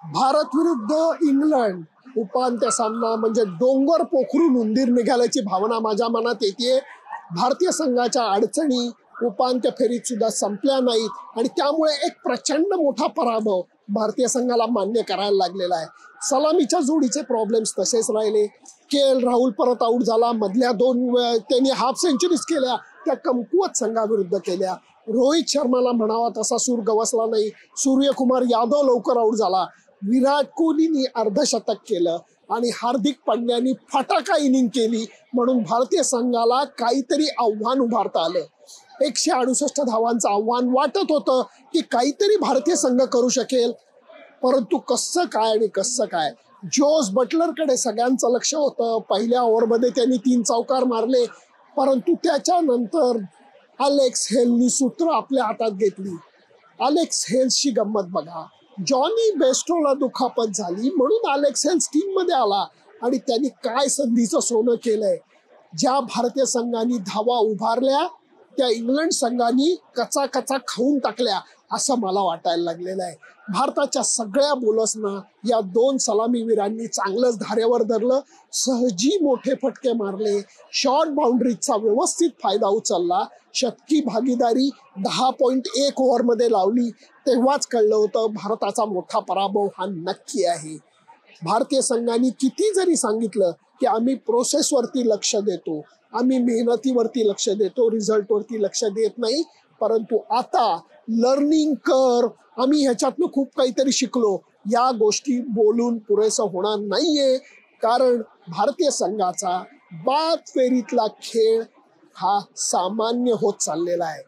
भारत विरुद्ध इंग्लंड उपांत्य सामना म्हणजे डोंगर पोखरून उंदीर निघाल्याची भावना माझ्या मनात येते। भारतीय संघाच्या अडचणी उपांत्य फेरीत सुद्धा संपल्या नाहीत आणि त्यामुळे एक प्रचंड मोठा पराभव भारतीय संघाला मान्य करायला लागलेला आहे। सलामीच्या जोडीचे प्रॉब्लेम्स तसेच राहिले। KL राहुल परत आउट झाला, मधल्या त्यांनी हाफ सेंचुरीज केल्या, त्या कमकुवत संघाविरुद्ध केल्या। रोहित शर्माला म्हणावा तसा सूर गवसला नाही। सूर्यकुमार यादव लवकर आउट झाला। विराट कोहलीने अर्धशतक केलं आणि हार्दिक पांड्यानी फटाका इनिंग केली, म्हणून भारतीय संघाला काहीतरी आव्हान उभारता आलं। 168 धावांचं आव्हान वाटत होतं की काहीतरी भारतीय संघ करू शकेल, परंतु कसं काय जोस बटलरकडे सगळ्यांचं लक्ष होतं। पहिल्या ओव्हरमध्ये त्यांनी 3 चौकार मारले, परंतु त्याच्यानंतर अलेक्स हेलनी सूत्र आपल्या हातात घेतली। अलेक्स हेल्सची गंमत बघा, जॉनी बेस्टोला दुखापत झाली म्हणून अलेक्स हेल्स टीममध्ये आला आणि त्यांनी काय संधीचं सोनं केलंय। ज्या भारतीय संघाने धावा उभारल्या त्या इंग्लंड संघाने कचा खाऊन टाकल्या असं मला वाटायला लागलेलं आहे। भारताच्या सगळ्या बॉलर्सना या 2 सलामीवीरांनी चांगलंच धारेवर धरलं, सहजी मोठे फटके मारले, शॉर्ट बाउंड्रीजचा व्यवस्थित फायदा उचलला, शतकी भागीदारी 10.1 ओव्हरमध्ये लावली। तेव्हाच कळलं होतं भारताचा मोठा पराभव हा नक्की आहे। भारतीय संघाने किती जरी सांगितलं की आम्ही प्रोसेसवरती लक्ष देतो, आम्ही मेहनतीवरती लक्ष देतो, रिझल्टवरती लक्ष देत नाही, परंतु आता लर्निंग कर, आम्ही ह्याच्यातनं खूप काहीतरी शिकलो, या गोष्टी बोलून पुरेसं होणार नाहीये। कारण भारतीय संघाचा बाद फेरीतला खेळ हा सामान्य होत चाललेला आहे।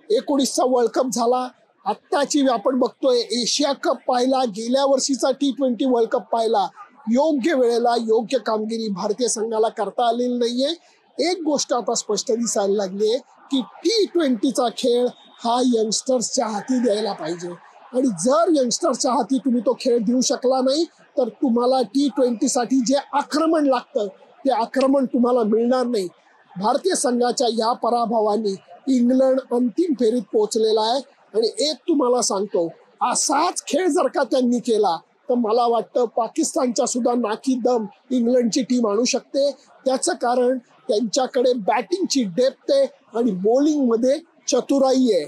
19चा वर्ल्ड कप झाला, आत्ताची आपण बघतोय एशिया कप पाहिला, गेल्या वर्षीचा T20 वर्ल्ड कप पाहिला, योग्य वेळेला योग्य कामगिरी भारतीय संघाला करता आलेली नाहीये। एक गोष्ट आता स्पष्ट दिसायला लागली आहे की T20चा खेळ हा यंगस्टर्सच्या हाती द्यायला पाहिजे, आणि जर यंगस्टर्सच्या हाती तुम्ही तो खेळ देऊ शकला नाही तर तुम्हाला T20 साठी जे आक्रमण लागतं ते आक्रमण तुम्हाला मिळणार नाही। भारतीय संघाच्या या पराभवाने इंग्लंड अंतिम फेरीत पोहोचलेला आहे, आणि एक तुम्हाला सांगतो, असाच खेळ जर का त्यांनी केला तर मला वाटतं पाकिस्तानच्या सुद्धा नाकी दम इंग्लंडची टीम आणू शकते। त्याचं कारण त्यांच्याकडे बॅटिंगची डेप्थ आहे आणि बॉलिंगमध्ये चतुराई आहे।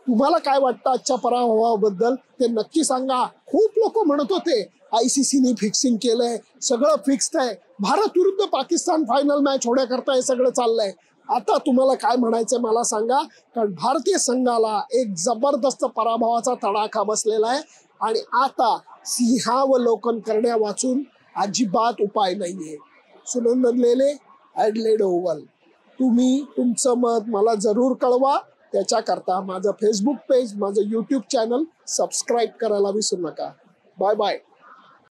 तुम्हाला काय वाटतं आजच्या पराभवाबद्दल ते नक्की सांगा। खूप लोक म्हणत होते ICCने फिक्सिंग केलंय, सगळं फिक्स्ड आहे, भारत विरुद्ध पाकिस्तान फायनल मॅच होण्याकरता हे सगळं चाललंय। आता तुम्हाला काय म्हणायचंय मला सांगा, कारण भारतीय संघाला एक जबरदस्त पराभवाचा तडाखा बसलेला आहे आणि आता सिंहावलोकन करण्या वाचून अजिबात उपाय नाहीये। Sunandan Lele, Adelaide Oval. तुम्ही तुमचं मत मला जरूर कळवा, त्याच्याकरता माझं फेसबुक पेज, माझं YouTube चॅनल सबस्क्राईब करायला विसरू नका। Bye bye.